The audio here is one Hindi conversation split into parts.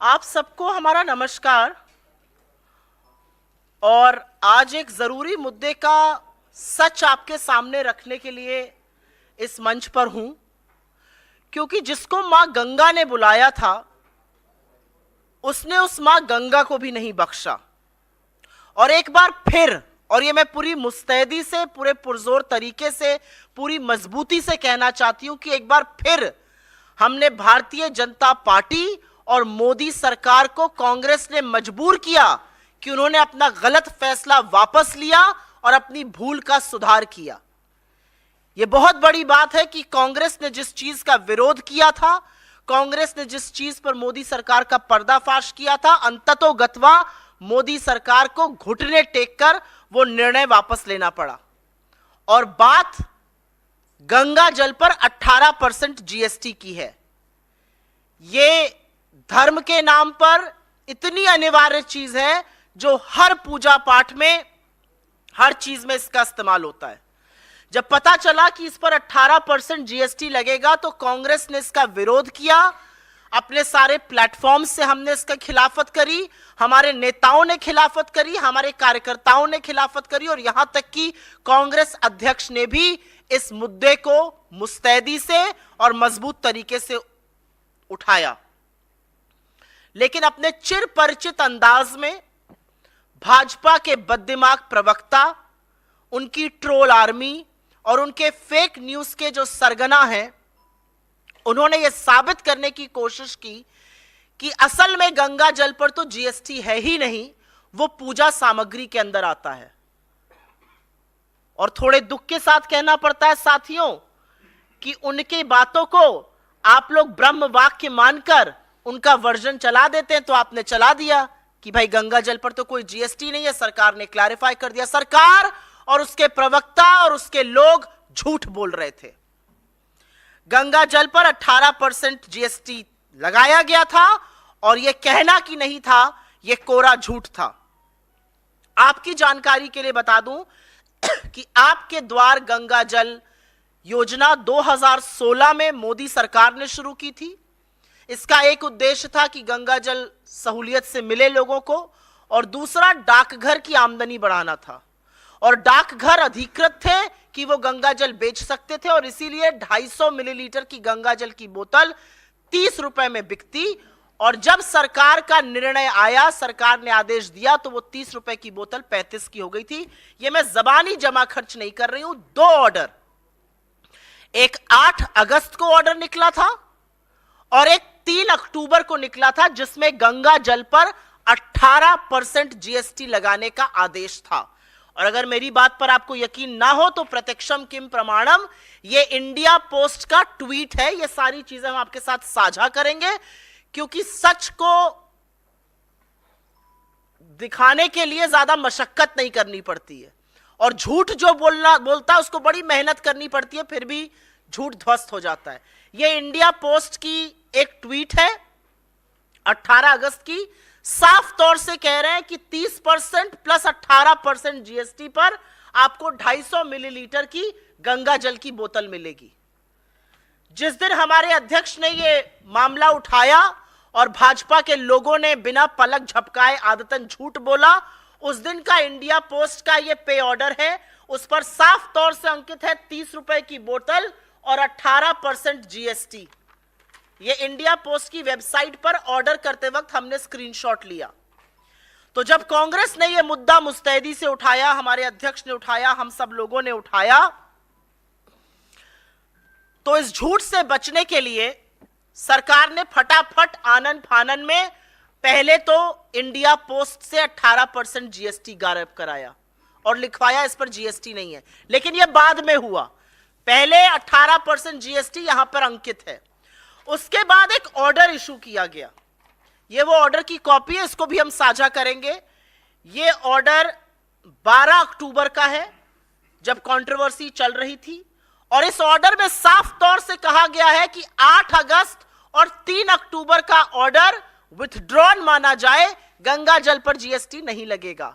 आप सबको हमारा नमस्कार। और आज एक जरूरी मुद्दे का सच आपके सामने रखने के लिए इस मंच पर हूं, क्योंकि जिसको मां गंगा ने बुलाया था उसने उस मां गंगा को भी नहीं बख्शा। और एक बार फिर, और ये मैं पूरी मुस्तैदी से, पूरे पुरजोर तरीके से, पूरी मजबूती से कहना चाहती हूं कि एक बार फिर हमने भारतीय जनता पार्टी और मोदी सरकार को, कांग्रेस ने मजबूर किया कि उन्होंने अपना गलत फैसला वापस लिया और अपनी भूल का सुधार किया। यह बहुत बड़ी बात है कि कांग्रेस ने जिस चीज का विरोध किया था, कांग्रेस ने जिस चीज पर मोदी सरकार का पर्दाफाश किया था, अंततोगत्वा मोदी सरकार को घुटने टेककर वो निर्णय वापस लेना पड़ा। और बात गंगा जल पर 18% जीएसटी की है। ये धर्म के नाम पर इतनी अनिवार्य चीज है जो हर पूजा पाठ में, हर चीज में इसका इस्तेमाल होता है। जब पता चला कि इस पर 18% जीएसटी लगेगा तो कांग्रेस ने इसका विरोध किया। अपने सारे प्लेटफॉर्म से हमने इसका खिलाफत करी, हमारे नेताओं ने खिलाफत करी, हमारे कार्यकर्ताओं ने खिलाफत करी, और यहां तक कि कांग्रेस अध्यक्ष ने भी इस मुद्दे को मुस्तैदी से और मजबूत तरीके से उठाया। लेकिन अपने चिर परिचित अंदाज में भाजपा के बददिमाग प्रवक्ता, उनकी ट्रोल आर्मी और उनके फेक न्यूज के जो सरगना हैं, उन्होंने यह साबित करने की कोशिश की कि असल में गंगा जल पर तो जीएसटी है ही नहीं, वो पूजा सामग्री के अंदर आता है। और थोड़े दुख के साथ कहना पड़ता है साथियों कि उनकी बातों को आप लोग ब्रह्म वाक्य मानकर उनका वर्जन चला देते हैं। तो आपने चला दिया कि भाई गंगा जल पर तो कोई जीएसटी नहीं है, सरकार ने क्लैरिफाई कर दिया। सरकार और उसके प्रवक्ता और उसके लोग झूठ बोल रहे थे। गंगा जल पर 18% जीएसटी लगाया गया था, और यह कहना कि नहीं था, यह कोरा झूठ था। आपकी जानकारी के लिए बता दूं कि आपके द्वार गंगा जल योजना 2016 में मोदी सरकार ने शुरू की थी। इसका एक उद्देश्य था कि गंगा जल सहूलियत से मिले लोगों को, और दूसरा डाकघर की आमदनी बढ़ाना था। और डाकघर अधिकृत थे कि वो गंगा जल बेच सकते थे, और इसीलिए 250 मिलीलीटर की गंगा जल की बोतल 30 रुपए में बिकती। और जब सरकार का निर्णय आया, सरकार ने आदेश दिया, तो वो 30 रुपए की बोतल 35 की हो गई थी। ये मैं जबानी जमा खर्च नहीं कर रही हूं। 2 ऑर्डर, एक 8 अगस्त को ऑर्डर निकला था और एक 3 अक्टूबर को निकला था, जिसमें गंगा जल पर 18% जीएसटी लगाने का आदेश था। और अगर मेरी बात पर आपको यकीन ना हो तो प्रत्यक्षम किम प्रमाणम, ये इंडिया पोस्ट का ट्वीट है। ये सारी चीजें हम आपके साथ साझा करेंगे, क्योंकि सच को दिखाने के लिए ज्यादा मशक्कत नहीं करनी पड़ती है, और झूठ जो बोलता है उसको बड़ी मेहनत करनी पड़ती है, फिर भी झूठ ध्वस्त हो जाता है। ये इंडिया पोस्ट की एक ट्वीट है 18 अगस्त की। साफ तौर से कह रहे हैं कि 30% प्लस 18% जीएसटी पर आपको 250 मिलीलीटर की गंगा जल की बोतल मिलेगी। जिस दिन हमारे अध्यक्ष ने यह मामला उठाया और भाजपा के लोगों ने बिना पलक झपकाए आदतन झूठ बोला, उस दिन का इंडिया पोस्ट का यह पे ऑर्डर है। उस पर साफ तौर से अंकित है 30 रुपए की बोतल और 18% जीएसटी। ये इंडिया पोस्ट की वेबसाइट पर ऑर्डर करते वक्त हमने स्क्रीनशॉट लिया। तो जब कांग्रेस ने यह मुद्दा मुस्तैदी से उठाया, हमारे अध्यक्ष ने उठाया, हम सब लोगों ने उठाया, तो इस झूठ से बचने के लिए सरकार ने फटाफट आनन फानन में पहले तो इंडिया पोस्ट से 18% जीएसटी गायब कराया और लिखवाया इस पर जीएसटी नहीं है। लेकिन यह बाद में हुआ, पहले 18% जीएसटी यहां पर अंकित है। उसके बाद एक ऑर्डर इशू किया गया। यह वो ऑर्डर की कॉपी है, इसको भी हम साझा करेंगे। यह ऑर्डर 12 अक्टूबर का है, जब कंट्रोवर्सी चल रही थी। और इस ऑर्डर में साफ तौर से कहा गया है कि 8 अगस्त और 3 अक्टूबर का ऑर्डर विथड्रॉन माना जाए, गंगा जल पर जीएसटी नहीं लगेगा।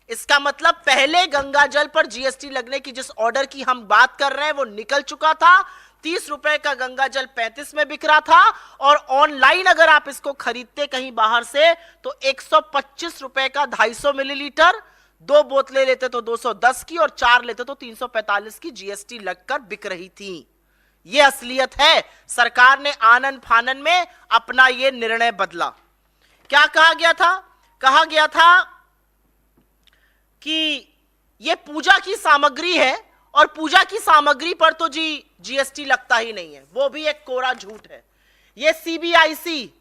इसका मतलब पहले गंगा जल पर जीएसटी लगने की जिस ऑर्डर की हम बात कर रहे हैं वो निकल चुका था। 30 रुपए का गंगा जल 35 में बिक रहा था, और ऑनलाइन अगर आप इसको खरीदते कहीं बाहर से तो 125 रुपए का 250 मिलीलीटर, 2 बोतलें लेते तो 210 की, और 4 लेते तो 345 की जीएसटी लगकर बिक रही थी। यह असलियत है। सरकार ने आनन फानन में अपना यह निर्णय बदला। क्या कहा गया था? कहा गया था कि यह पूजा की सामग्री है, और पूजा की सामग्री पर तो जीएसटी लगता ही नहीं है। वो भी एक कोरा झूठ है। यह सीबीआईसी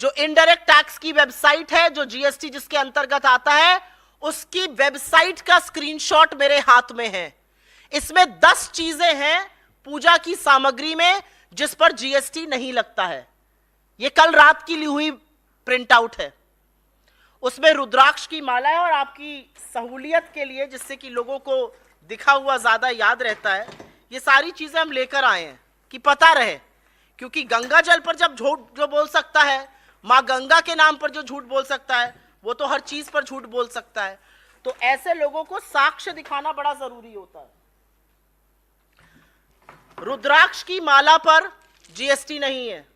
जो इनडायरेक्ट टैक्स की वेबसाइट है, जो जीएसटी जिसके अंतर्गत आता है, उसकी वेबसाइट का स्क्रीनशॉट मेरे हाथ में है। इसमें 10 चीजें हैं पूजा की सामग्री में जिस पर जीएसटी नहीं लगता है। यह कल रात की ली हुई प्रिंट आउट है। उसमें रुद्राक्ष की माला है, और आपकी सहूलियत के लिए, जिससे कि लोगों को दिखा हुआ ज्यादा याद रहता है, ये सारी चीजें हम लेकर आए हैं कि पता रहे। क्योंकि गंगा जल पर जब झूठ जो बोल सकता है, मां गंगा के नाम पर जो झूठ बोल सकता है, वो तो हर चीज पर झूठ बोल सकता है। तो ऐसे लोगों को साक्ष्य दिखाना बड़ा जरूरी होता है। रुद्राक्ष की माला पर जीएसटी नहीं है।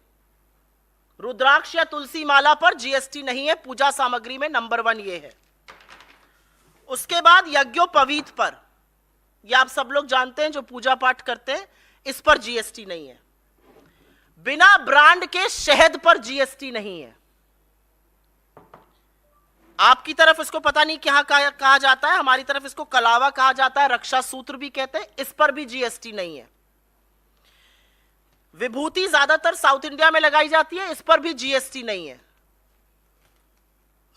रुद्राक्ष या तुलसी माला पर जीएसटी नहीं है। पूजा सामग्री में नंबर 1 ये है। उसके बाद यज्ञोपवीत पर, यह आप सब लोग जानते हैं जो पूजा पाठ करते हैं, इस पर जीएसटी नहीं है। बिना ब्रांड के शहद पर जीएसटी नहीं है। आपकी तरफ इसको पता नहीं क्या कहा जाता है, हमारी तरफ इसको कलावा कहा जाता है, रक्षा सूत्र भी कहते हैं, इस पर भी जीएसटी नहीं है। विभूति ज्यादातर साउथ इंडिया में लगाई जाती है, इस पर भी जीएसटी नहीं है।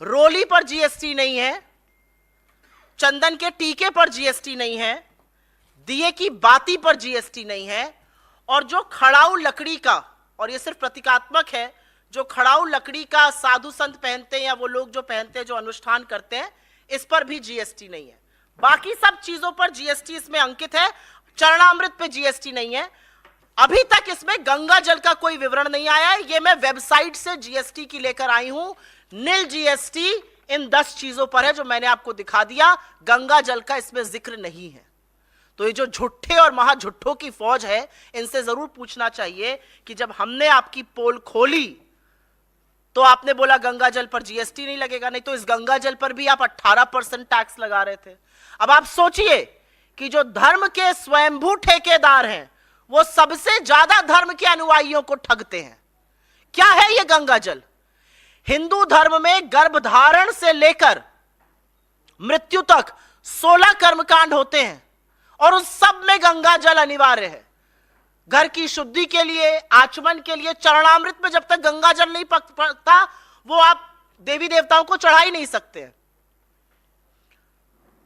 रोली पर जीएसटी नहीं है। चंदन के टीके पर जीएसटी नहीं है। दिए की बाती पर जीएसटी नहीं है। और जो खड़ाऊ लकड़ी का, और यह सिर्फ प्रतीकात्मक है, जो खड़ाऊ लकड़ी का साधु संत पहनते हैं या वो लोग जो पहनते हैं, जो अनुष्ठान करते हैं, इस पर भी जीएसटी नहीं है। बाकी सब चीजों पर जीएसटी इसमें अंकित है। चरणामृत पे जीएसटी नहीं है। अभी तक इसमें गंगा जल का कोई विवरण नहीं आया है। ये मैं वेबसाइट से जीएसटी की लेकर आई हूं। नील जीएसटी इन 10 चीजों पर है जो मैंने आपको दिखा दिया। गंगा जल का इसमें जिक्र नहीं है। तो ये जो झुट्ठे और महाझुट्ठों की फौज है, इनसे जरूर पूछना चाहिए कि जब हमने आपकी पोल खोली तो आपने बोला गंगा जल पर जीएसटी नहीं लगेगा, नहीं तो इस गंगा जल पर भी आप 18% टैक्स लगा रहे थे। अब आप सोचिए कि जो धर्म के स्वयंभू ठेकेदार हैं, वो सबसे ज्यादा धर्म के अनुयायियों को ठगते हैं। क्या है ये गंगा जल? हिंदू धर्म में गर्भधारण से लेकर मृत्यु तक 16 कर्मकांड होते हैं, और उस सब में गंगा जल अनिवार्य है। घर की शुद्धि के लिए, आचमन के लिए। चरणामृत में जब तक गंगा जल नहीं पकता, वो आप देवी देवताओं को चढ़ा ही नहीं सकते हैं।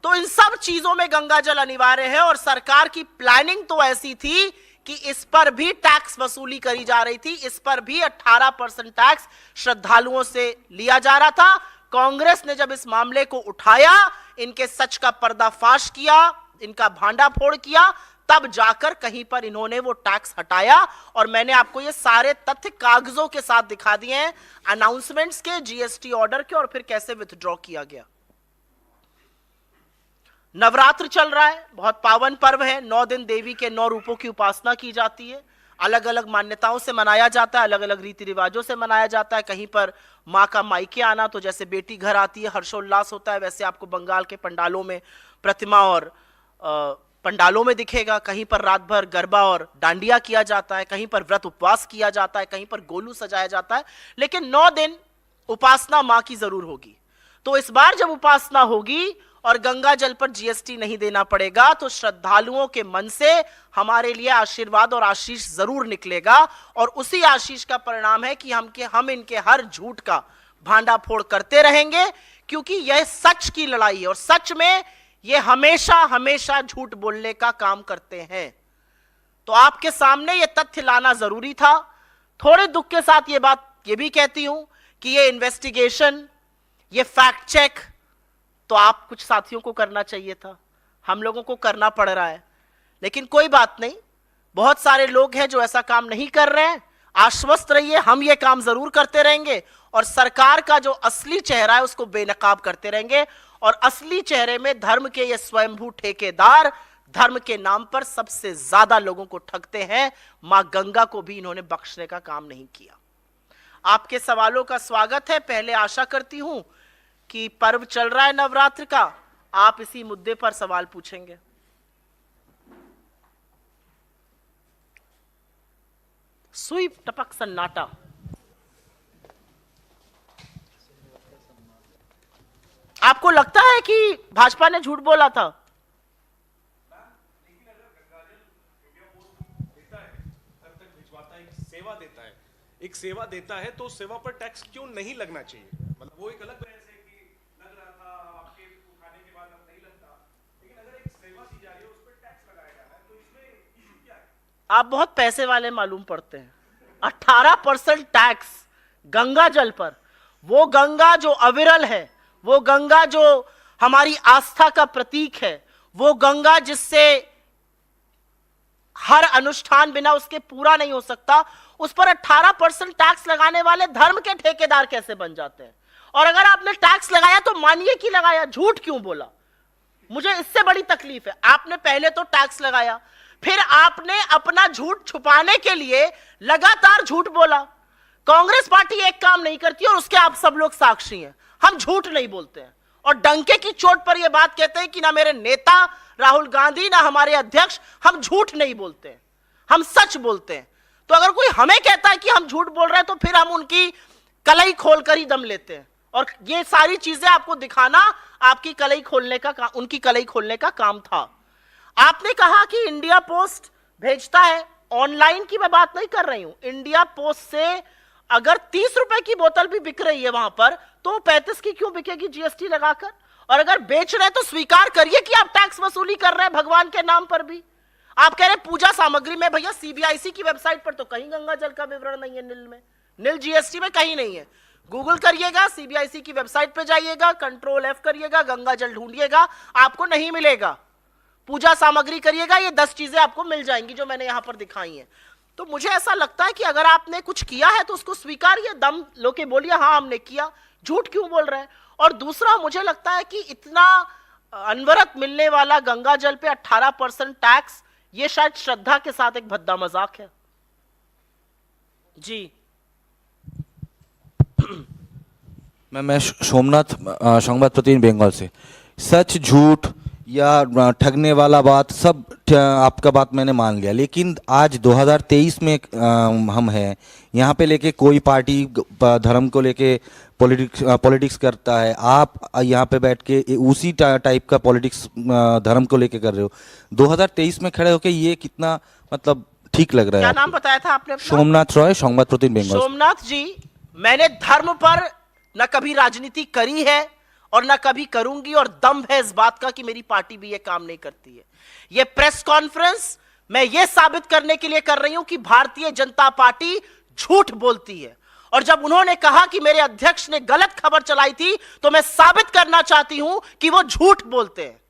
तो इन सब चीजों में गंगा जल अनिवार्य है। और सरकार की प्लानिंग तो ऐसी थी कि इस पर भी टैक्स वसूली करी जा रही थी। इस पर भी 18% टैक्स श्रद्धालुओं से लिया जा रहा था। कांग्रेस ने जब इस मामले को उठाया, इनके सच का पर्दाफाश किया, इनका भांडाफोड़ किया, तब जाकर कहीं पर इन्होंने वो टैक्स हटाया। और मैंने आपको ये सारे तथ्य कागजों के साथ दिखा दिए हैं, अनाउंसमेंट्स के, जीएसटी ऑर्डर के, और फिर कैसे विथड्रॉ किया गया। नवरात्र चल रहा है, बहुत पावन पर्व है। 9 दिन देवी के 9 रूपों की उपासना की जाती है। अलग अलग मान्यताओं से मनाया जाता है, अलग अलग रीति रिवाजों से मनाया जाता है। कहीं पर माँ का मायके आना, तो जैसे बेटी घर आती है हर्षोल्लास होता है, वैसे आपको बंगाल के पंडालों में प्रतिमा और पंडालों में दिखेगा। कहीं पर रात भर गरबा और डांडिया किया जाता है, कहीं पर व्रत उपवास किया जाता है, कहीं पर गोलू सजाया जाता है। लेकिन 9 दिन उपासना माँ की जरूर होगी। तो इस बार जब उपासना होगी और गंगा जल पर जीएसटी नहीं देना पड़ेगा, तो श्रद्धालुओं के मन से हमारे लिए आशीर्वाद और आशीष जरूर निकलेगा। और उसी आशीष का परिणाम है कि हम इनके हर झूठ का भांडाफोड़ करते रहेंगे, क्योंकि यह सच की लड़ाई है। और सच में ये हमेशा हमेशा झूठ बोलने का काम करते हैं। तो आपके सामने ये तथ्य लाना जरूरी था। थोड़े दुख के साथ ये बात ये भी कहती हूं कि ये इन्वेस्टिगेशन, ये फैक्ट चेक तो आप कुछ साथियों को करना चाहिए था, हम लोगों को करना पड़ रहा है। लेकिन कोई बात नहीं, बहुत सारे लोग हैं जो ऐसा काम नहीं कर रहे हैं। आश्वस्त रहिए, हम ये काम जरूर करते रहेंगे और सरकार का जो असली चेहरा है उसको बेनकाब करते रहेंगे। और असली चेहरे में धर्म के ये स्वयंभू ठेकेदार धर्म के नाम पर सबसे ज्यादा लोगों को ठगते हैं। मां गंगा को भी इन्होंने बख्शने का काम नहीं किया। आपके सवालों का स्वागत है। पहले आशा करती हूं कि पर्व चल रहा है नवरात्र का, आप इसी मुद्दे पर सवाल पूछेंगे। सुई टपक सन्नाटा। आपको लगता है कि भाजपा ने झूठ बोला था? एक सेवा देता है तो सेवा पर टैक्स क्यों नहीं लगना चाहिए? मतलब वो एक अलग बहस है कि लग रहा था आपके उठाने के बाद अब नहीं लगता, लेकिन अगर एक सेवा दी जा रही है उस पर टैक्स लगाया जा रहा है तो इसमें इशू क्या है? आप बहुत पैसे वाले मालूम पड़ते हैं। 18% टैक्स गंगा जल पर, वो गंगा जो अविरल है, वो गंगा जो हमारी आस्था का प्रतीक है, वो गंगा जिससे हर अनुष्ठान बिना उसके पूरा नहीं हो सकता, उस पर 18% टैक्स लगाने वाले धर्म के ठेकेदार कैसे बन जाते हैं? और अगर आपने टैक्स लगाया तो मानिए कि लगाया, झूठ क्यों बोला? मुझे इससे बड़ी तकलीफ है। आपने पहले तो टैक्स लगाया, फिर आपने अपना झूठ छुपाने के लिए लगातार झूठ बोला। कांग्रेस पार्टी एक काम नहीं करती और उसके आप सब लोग साक्षी हैं। हम झूठ नहीं बोलते हैं और डंके की चोट पर यह बात कहते हैं कि ना मेरे नेता राहुल गांधी ना हमारे अध्यक्ष, हम झूठ नहीं बोलते हैं, हम सच बोलते हैं। तो अगर कोई हमें कहता है कि हम झूठ बोल रहे हैं तो फिर हम उनकी कलई खोलकर ही दम लेते हैं। और ये सारी चीजें आपको दिखाना आपकी कलई खोलने का उनकी कलई खोलने का काम था। आपने कहा कि इंडिया पोस्ट भेजता है, ऑनलाइन की मैं बात नहीं कर रही हूं। इंडिया पोस्ट से अगर 30 रुपए की बोतल भी बिक रही है वहां पर, तो 35 की क्यों बिकेगी जीएसटी लगाकर? और अगर बेच रहे हैं तो स्वीकार करिए कि आप टैक्स वसूली कर रहे हैं भगवान के नाम पर भी। आप कह रहे हैं पूजा सामग्री में, भैया सीबीआईसी की वेबसाइट पर तो कहीं गंगा जल का विवरण नहीं है, नील में, नील जीएसटी में कहीं नहीं है। गूगल करिएगा, सीबीआईसी की वेबसाइट पे जाइएगा, कंट्रोल F करिएगा, गंगा जल ढूंढिएगा, आपको नहीं मिलेगा। पूजा सामग्री करिएगा, ये 10 चीजें आपको मिल जाएंगी जो मैंने यहां पर दिखाई हैं। तो मुझे ऐसा लगता है कि अगर आपने कुछ किया है तो उसको स्वीकारिए, दम लो के बोलिए हाँ हमने किया, झूठ क्यों बोल रहे हैं? और दूसरा, मुझे लगता है कि इतना अनवरत मिलने वाला गंगा जल पे 18% टैक्स, ये शायद श्रद्धा के साथ एक भद्दा मजाक है। जी मैं सोमनाथ, संवाद प्रतिनिधि बंगाल से। सच झूठ या ठगने वाला बात सब आपका बात मैंने मान लिया, लेकिन आज 2023 में हम हैं यहाँ पे लेके कोई पार्टी धर्म को लेके पॉलिटिक्स करता है। आप यहाँ पे बैठ के उसी टाइप का पॉलिटिक्स धर्म को लेके कर रहे हो 2023 में खड़े होके, ये कितना मतलब ठीक लग रहा है? क्या नाम बताया था आपने अपना? सोमनाथ रॉय, संवाद प्रतिनिधि बंगाल। सोमनाथ जी, मैंने धर्म पर न कभी राजनीति करी है और ना कभी करूंगी, और दम है इस बात का कि मेरी पार्टी भी ये काम नहीं करती है। ये प्रेस कॉन्फ्रेंस मैं ये साबित करने के लिए कर रही हूं कि भारतीय जनता पार्टी झूठ बोलती है। और जब उन्होंने कहा कि मेरे अध्यक्ष ने गलत खबर चलाई थी, तो मैं साबित करना चाहती हूं कि वो झूठ बोलते हैं।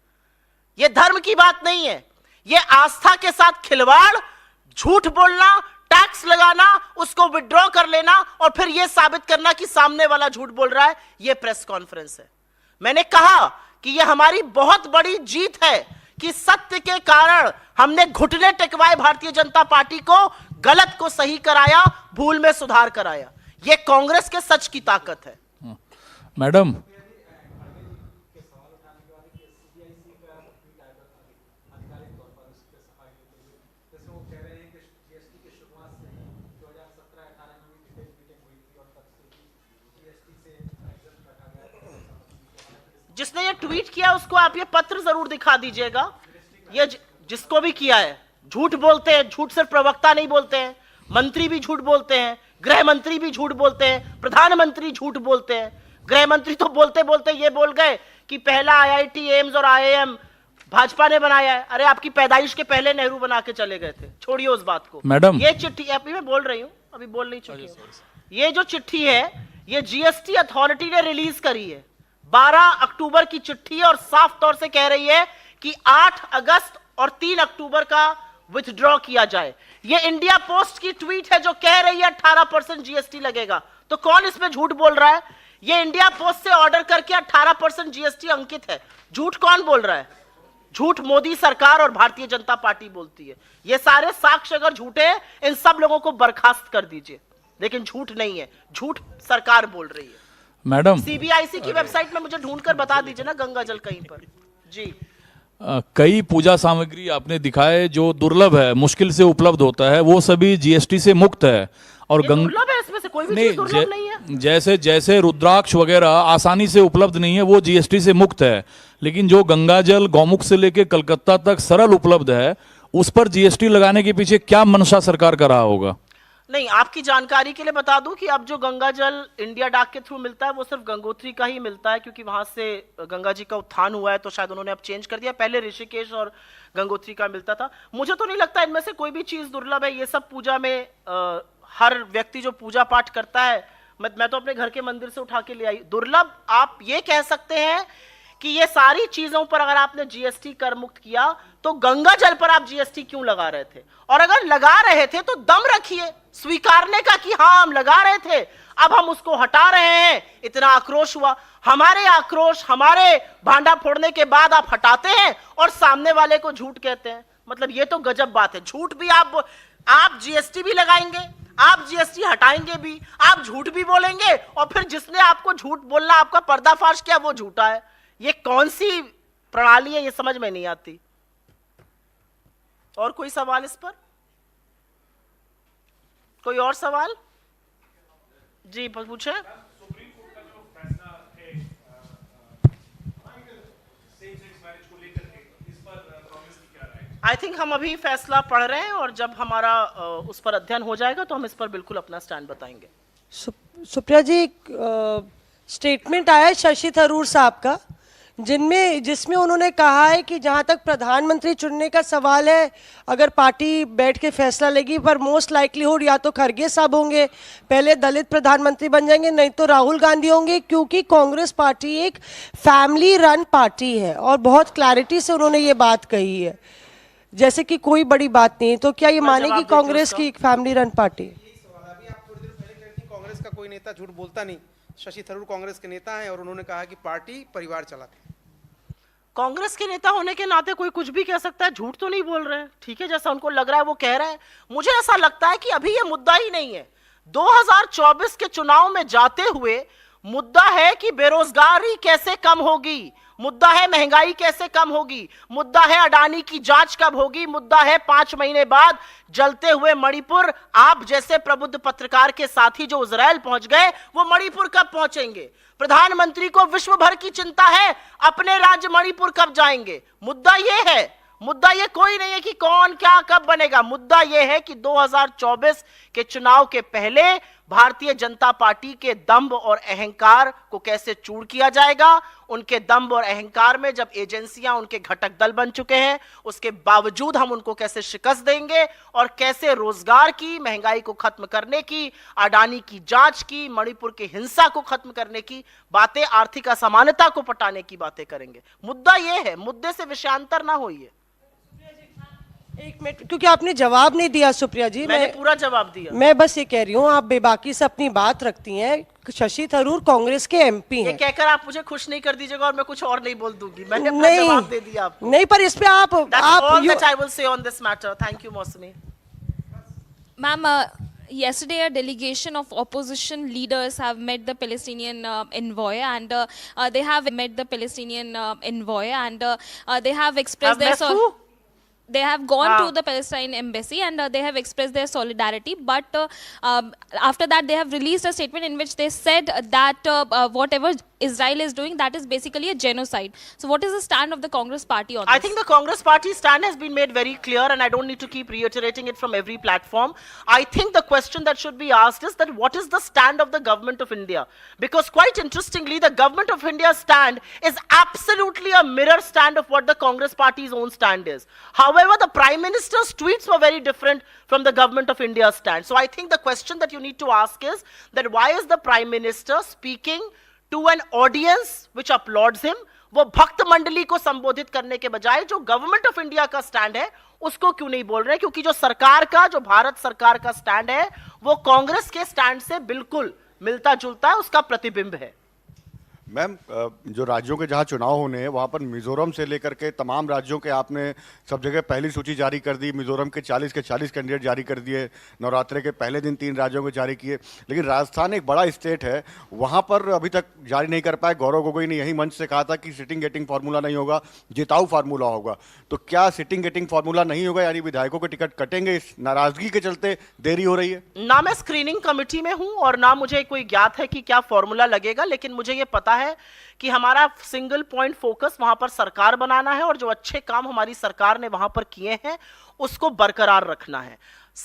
ये धर्म की बात नहीं है, ये आस्था के साथ खिलवाड़, झूठ बोलना, टैक्स लगाना, उसको विड्रॉ कर लेना और फिर यह साबित करना कि सामने वाला झूठ बोल रहा है, यह प्रेस कॉन्फ्रेंस है। मैंने कहा कि यह हमारी बहुत बड़ी जीत है कि सत्य के कारण हमने घुटने टेकवाए भारतीय जनता पार्टी को, गलत को सही कराया, भूल में सुधार कराया। यह कांग्रेस के सच की ताकत है। मैडम, जिसने ये ट्वीट किया उसको आप ये पत्र जरूर दिखा दीजिएगा। ये जिसको भी किया है, झूठ बोलते हैं, झूठ सिर्फ प्रवक्ता नहीं बोलते हैं, मंत्री भी झूठ बोलते हैं, गृह मंत्री भी झूठ बोलते हैं, प्रधानमंत्री झूठ बोलते हैं। गृह मंत्री तो बोलते बोलते ये बोल गए कि पहला आईआईटी एम्स और आईआईएम भाजपा ने बनाया है। अरे आपकी पैदाइश के पहले नेहरू बना के चले गए थे, छोड़िए उस बात को। मैडम, ये चिट्ठी अभी मैं बोल रही हूं, अभी बोल नहीं चुकी हूं। ये जो चिट्ठी है ये जीएसटी अथॉरिटी ने रिलीज करी है, 12 अक्टूबर की चिट्ठी है और साफ तौर से कह रही है कि 8 अगस्त और 3 अक्टूबर का विथड्रॉ किया जाए। ये इंडिया पोस्ट की ट्वीट है जो कह रही है 18% जीएसटी लगेगा। तो कौन इसमें झूठ बोल रहा है? ये इंडिया पोस्ट से ऑर्डर करके 18% जीएसटी अंकित है, झूठ कौन बोल रहा है? झूठ मोदी सरकार और भारतीय जनता पार्टी बोलती है। ये सारे साक्ष्य अगर झूठे हैं, इन सब लोगों को बर्खास्त कर दीजिए, लेकिन झूठ नहीं है, झूठ सरकार बोल रही है। मैडम, सीबीआईसी की वेबसाइट में मुझे ढूंढकर बता दीजिए ना गंगा जल कहीं पर। जी, कई पूजा सामग्री आपने दिखाए जो दुर्लभ है, मुश्किल से उपलब्ध होता है, वो सभी जीएसटी से मुक्त है। और दुर्लभ है, इसमें से कोई भी चीज दुर्लभ नहीं है। जैसे जैसे रुद्राक्ष वगैरह आसानी से उपलब्ध नहीं है, वो जीएसटी से मुक्त है। लेकिन जो गंगा जल गौमुख से लेके कलकत्ता तक सरल उपलब्ध है, उस पर जीएसटी लगाने के पीछे क्या मंशा सरकार का रहा होगा? नहीं, आपकी जानकारी के लिए बता दूं कि अब जो गंगा जल इंडिया डाक के थ्रू मिलता है वो सिर्फ गंगोत्री का ही मिलता है, क्योंकि वहां से गंगा जी का उत्थान हुआ है, तो शायद उन्होंने अब चेंज कर दिया। पहले ऋषिकेश और गंगोत्री का मिलता था। मुझे तो नहीं लगता इनमें से कोई भी चीज दुर्लभ है। ये सब पूजा में हर व्यक्ति जो पूजा पाठ करता है, मैं तो अपने घर के मंदिर से उठा के ले आई। दुर्लभ आप ये कह सकते हैं कि ये सारी चीजों पर अगर आपने जीएसटी कर मुक्त किया, तो गंगा जल पर आप जीएसटी क्यों लगा रहे थे? और अगर लगा रहे थे तो दम रखिए स्वीकारने का कि हाँ हम लगा रहे थे, अब हम उसको हटा रहे हैं। इतना आक्रोश हुआ, हमारे आक्रोश, हमारे भांडा फोड़ने के बाद आप हटाते हैं और सामने वाले को झूठ कहते हैं। मतलब ये तो गजब बात है। झूठ भी आप जीएसटी भी लगाएंगे, आप जीएसटी हटाएंगे भी, आप झूठ भी बोलेंगे, और फिर जिसने आपको झूठ बोलना, आपका पर्दाफाश किया, वो झूठा है। ये कौन सी प्रणाली है, ये समझ में नहीं आती। और कोई सवाल इस पर? कोई और सवाल? जी पूछे। सुप्रीम कोर्ट का जो फैसला है सेम सेक्स मैरिज को लेकर के, इस पर कांग्रेस की क्या राय है? आई थिंक हम अभी फैसला पढ़ रहे हैं, और जब हमारा उस पर अध्ययन हो जाएगा तो हम इस पर बिल्कुल अपना स्टैंड बताएंगे। सुप्रिया जी, स्टेटमेंट आया है शशि थरूर साहब का, जिसमें उन्होंने कहा है कि जहां तक प्रधानमंत्री चुनने का सवाल है, अगर पार्टी बैठ के फैसला लेगी, पर मोस्ट लाइकलीहुड या तो खरगे साहब होंगे, पहले दलित प्रधानमंत्री बन जाएंगे, नहीं तो राहुल गांधी होंगे, क्योंकि कांग्रेस पार्टी एक फैमिली रन पार्टी है। और बहुत क्लैरिटी से उन्होंने ये बात कही है, जैसे कि कोई बड़ी बात नहीं। तो क्या ये मानेगी कांग्रेस की एक फैमिली रन पार्टी? अभी आप थोड़ी देर पहले कह रही थी कांग्रेस का कोई नेता झूठ बोलता नहीं। शशि थरूर कांग्रेस के नेता हैं और उन्होंने कहा कि पार्टी परिवार चलाती है। कांग्रेस के नेता होने के नाते कोई कुछ भी कह सकता है, झूठ तो नहीं बोल रहे हैं। ठीक है, जैसा उनको लग रहा है वो कह रहे हैं। मुझे ऐसा लगता है कि अभी ये मुद्दा ही नहीं है। 2024 के चुनाव में जाते हुए मुद्दा है कि बेरोजगारी कैसे कम होगी, मुद्दा है महंगाई कैसे कम होगी, मुद्दा है अडानी की जांच कब होगी, मुद्दा है 5 महीने बाद जलते हुए मणिपुर। आप जैसे प्रबुद्ध पत्रकार के साथी जो इजराइल पहुंच गए, वो मणिपुर कब पहुंचेंगे? प्रधानमंत्री को विश्व भर की चिंता है, अपने राज्य मणिपुर कब जाएंगे? मुद्दा ये है। मुद्दा ये कोई नहीं है कि कौन क्या कब बनेगा। मुद्दा ये है कि 2024 के चुनाव के पहले भारतीय जनता पार्टी के दंभ और अहंकार को कैसे चूर किया जाएगा। उनके दंभ और अहंकार में जब एजेंसियां उनके घटक दल बन चुके हैं, उसके बावजूद हम उनको कैसे शिकस्त देंगे, और कैसे रोजगार की, महंगाई को खत्म करने की, अडानी की जांच की, मणिपुर की हिंसा को खत्म करने की बातें, आर्थिक असमानता को पटाने की बातें करेंगे। मुद्दा यह है, मुद्दे से विषयांतर ना होइए। एक मिनट, क्योंकि आपने जवाब नहीं दिया सुप्रिया जी। मैंने पूरा जवाब दिया। मैं बस ये कह रही हूँ, आप बेबाकी से अपनी बात रखती हैं। शशि थरूर कांग्रेस के एमपी हैं। ये कहकर आप मुझे खुश नहीं कर दीजिएगा और मैं कुछ और नहीं बोल दूंगी। मैंने अपना जवाब दे दिया आपको। नहीं, पर इस पे आप all that I will say on this matter. Thank you, Mosmi. Ma'am, yesterday a delegation of opposition leaders have met the Palestinian envoy, and they have met the Palestinian envoy, and they have expressed Have met who? They have gone to the Palestine embassy, and they have expressed their solidarity, but after that they have released a statement in which they said that whatever Israel is doing, that is basically a genocide. So what is the stand of the Congress party on this? I think the Congress party stand has been made very clear, and I don't need to keep reiterating it from every platform. I think the question that should be asked is that what is the stand of the government of India? Because quite interestingly, the government of India's stand is absolutely a mirror stand of what the Congress party's own stand is. However, the Prime Minister's tweets were very different from the government of India's stand. So I think the question that you need to ask is that why is the Prime Minister speaking to an audience which applauds him? वो भक्त मंडली को संबोधित करने के बजाय जो गवर्नमेंट ऑफ इंडिया का स्टैंड है उसको क्यों नहीं बोल रहे? क्योंकि जो सरकार का, जो भारत सरकार का स्टैंड है, वो कांग्रेस के स्टैंड से बिल्कुल मिलता जुलता है, उसका प्रतिबिंब है। मैम, जो राज्यों के जहाँ चुनाव होने हैं वहाँ पर मिजोरम से लेकर के तमाम राज्यों के आपने सब जगह पहली सूची जारी कर दी। मिजोरम के 40 कैंडिडेट जारी कर दिए। नवरात्रे के पहले दिन 3 राज्यों के जारी किए। लेकिन राजस्थान एक बड़ा स्टेट है, वहाँ पर अभी तक जारी नहीं कर पाए। गौरव गोगोई ने यही मंच से कहा था कि सिटिंग गेटिंग फार्मूला नहीं होगा, जिताऊ फार्मूला होगा। तो क्या सिटिंग गेटिंग फार्मूला नहीं होगा, यानी विधायकों के टिकट कटेंगे? इस नाराजगी के चलते देरी हो रही है? ना मैं स्क्रीनिंग कमेटी में हूं और ना मुझे कोई ज्ञात है कि क्या फॉर्मूला लगेगा, लेकिन मुझे ये पता है कि हमारा सिंगल पॉइंट फोकस वहां पर सरकार बनाना है और जो अच्छे काम हमारी सरकार ने वहां पर किए हैं उसको बरकरार रखना है।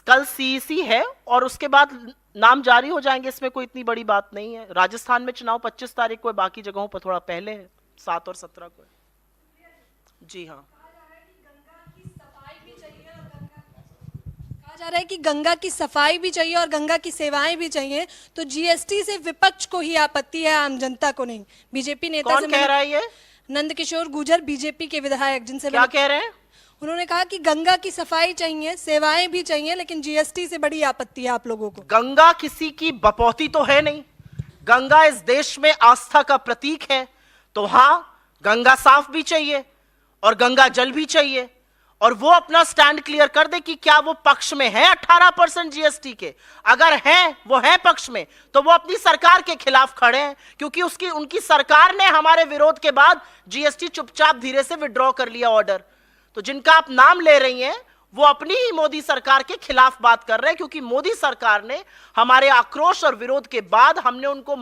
कल सीईसी है और उसके बाद नाम जारी हो जाएंगे, इसमें कोई इतनी बड़ी बात नहीं है। राजस्थान में चुनाव 25 तारीख को है, बाकी जगहों पर थोड़ा पहले है, 7 और 17 को है। जी हाँ, कहा जा रहा है कि गंगा की सफाई भी चाहिए और गंगा की सेवाएं भी चाहिए, तो जीएसटी से विपक्ष को ही आपत्ति है, आम जनता को नहीं। बीजेपी नेता कौन कह रहा है ये? नंदकिशोर गुर्जर, बीजेपी के विधायक, जिनसे क्या कह रहे हैं? उन्होंने कहा कि गंगा की सफाई चाहिए, सेवाएं भी चाहिए, लेकिन जीएसटी से बड़ी आपत्ति है आप लोगों को। गंगा किसी की बपौती तो है नहीं, गंगा इस देश में आस्था का प्रतीक है। तो हाँ, गंगा साफ भी चाहिए और गंगा जल भी चाहिए, और वो अपना स्टैंड क्लियर कर दे कि क्या वो पक्ष में है 18% जीएसटी के। अगर हैं, वो है पक्ष में, तो वो अपनी सरकार के खिलाफ खड़े हैं, क्योंकि उनकी सरकार ने हमारे विरोध के बाद जीएसटी चुपचाप धीरे से विड्रॉ कर लिया ऑर्डर। तो जिनका आप नाम ले रही हैं वो अपनी ही मोदी सरकार के खिलाफ बात कर रहे हैं, क्योंकि मोदी सरकार ने हमारे आक्रोश और विरोध के बाद हमने उनको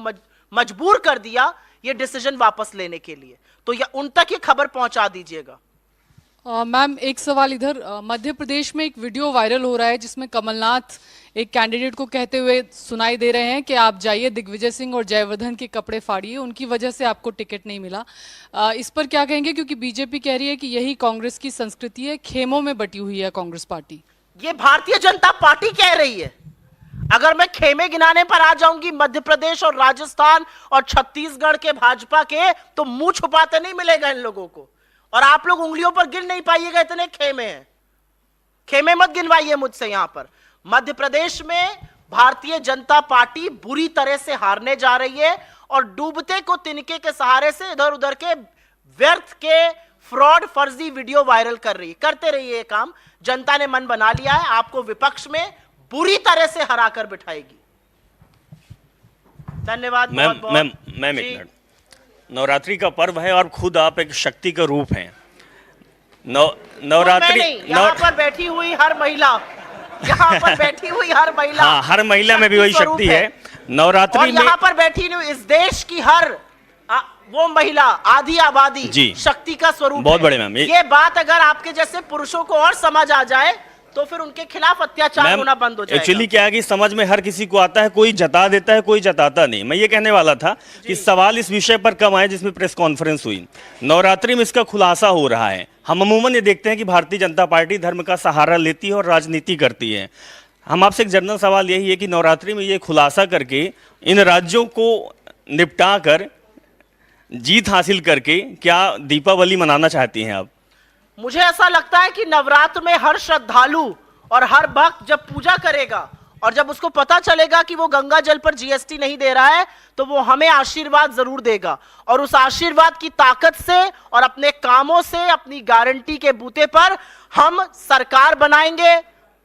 मजबूर कर दिया ये डिसीजन वापस लेने के लिए। तो उन तक ये खबर पहुंचा दीजिएगा। मैम, एक सवाल इधर, मध्य प्रदेश में एक वीडियो वायरल हो रहा है जिसमें कमलनाथ एक कैंडिडेट को कहते हुए सुनाई दे रहे हैं कि आप जाइए दिग्विजय सिंह और जयवर्धन के कपड़े फाड़िए, उनकी वजह से आपको टिकट नहीं मिला। इस पर क्या कहेंगे, क्योंकि बीजेपी कह रही है कि यही कांग्रेस की संस्कृति है, खेमों में बटी हुई है कांग्रेस पार्टी। ये भारतीय जनता पार्टी कह रही है। अगर मैं खेमे गिनाने पर आ जाऊंगी मध्य प्रदेश और राजस्थान और छत्तीसगढ़ के भाजपा के, तो मुंह छुपाते नहीं मिलेगा इन लोगों को, और आप लोग उंगलियों पर गिन नहीं पाइएगा, इतने खेमे हैं। खेमे मत गिनवाइए मुझसे। यहां पर मध्य प्रदेश में भारतीय जनता पार्टी बुरी तरह से हारने जा रही है और डूबते को तिनके के सहारे से इधर उधर के व्यर्थ के फ्रॉड फर्जी वीडियो वायरल कर रही है। करते रहिए ये काम, जनता ने मन बना लिया है, आपको विपक्ष में बुरी तरह से हरा कर बिठाएगी। धन्यवाद। मैम एक मिनट, नवरात्रि का पर्व है और खुद आप एक शक्ति का रूप हैं। नवरात्रि यहाँ पर बैठी हुई हर महिला, यहाँ पर बैठी हुई हर महिला, हाँ, हर महिला में भी वही शक्ति है। नवरात्रि में यहाँ पर बैठी हुई इस देश की हर वो महिला, आधी आबादी जी शक्ति का स्वरूप बहुत है। बड़े मैम, ये बात अगर आपके जैसे पुरुषों को और समझ आ जाए तो फिर उनके खिलाफ अत्याचार होना बंद हो जाएगा। एक्चुअली क्या है कि समझ में हर किसी को आता है, कोई जता देता है, कोई जताता नहीं। मैं ये कहने वाला था कि सवाल इस विषय पर कम आए जिसमें प्रेस कॉन्फ्रेंस हुई। नवरात्रि में इसका खुलासा हो रहा है। हम अमूमन ये देखते हैं कि भारतीय जनता पार्टी धर्म का सहारा लेती है और राजनीति करती है। हम आपसे एक जनरल सवाल यही है कि नवरात्रि में ये खुलासा करके इन राज्यों को निपटा कर जीत हासिल करके क्या दीपावली मनाना चाहती हैं आप? मुझे ऐसा लगता है कि नवरात्र में हर श्रद्धालु और हर भक्त जब पूजा करेगा और जब उसको पता चलेगा कि वो गंगा जल पर जीएसटी नहीं दे रहा है, तो वो हमें आशीर्वाद जरूर देगा, और उस आशीर्वाद की ताकत से और अपने कामों से, अपनी गारंटी के बूते पर हम सरकार बनाएंगे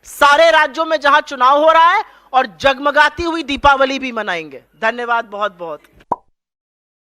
सारे राज्यों में जहां चुनाव हो रहा है, और जगमगाती हुई दीपावली भी मनाएंगे। धन्यवाद बहुत बहुत।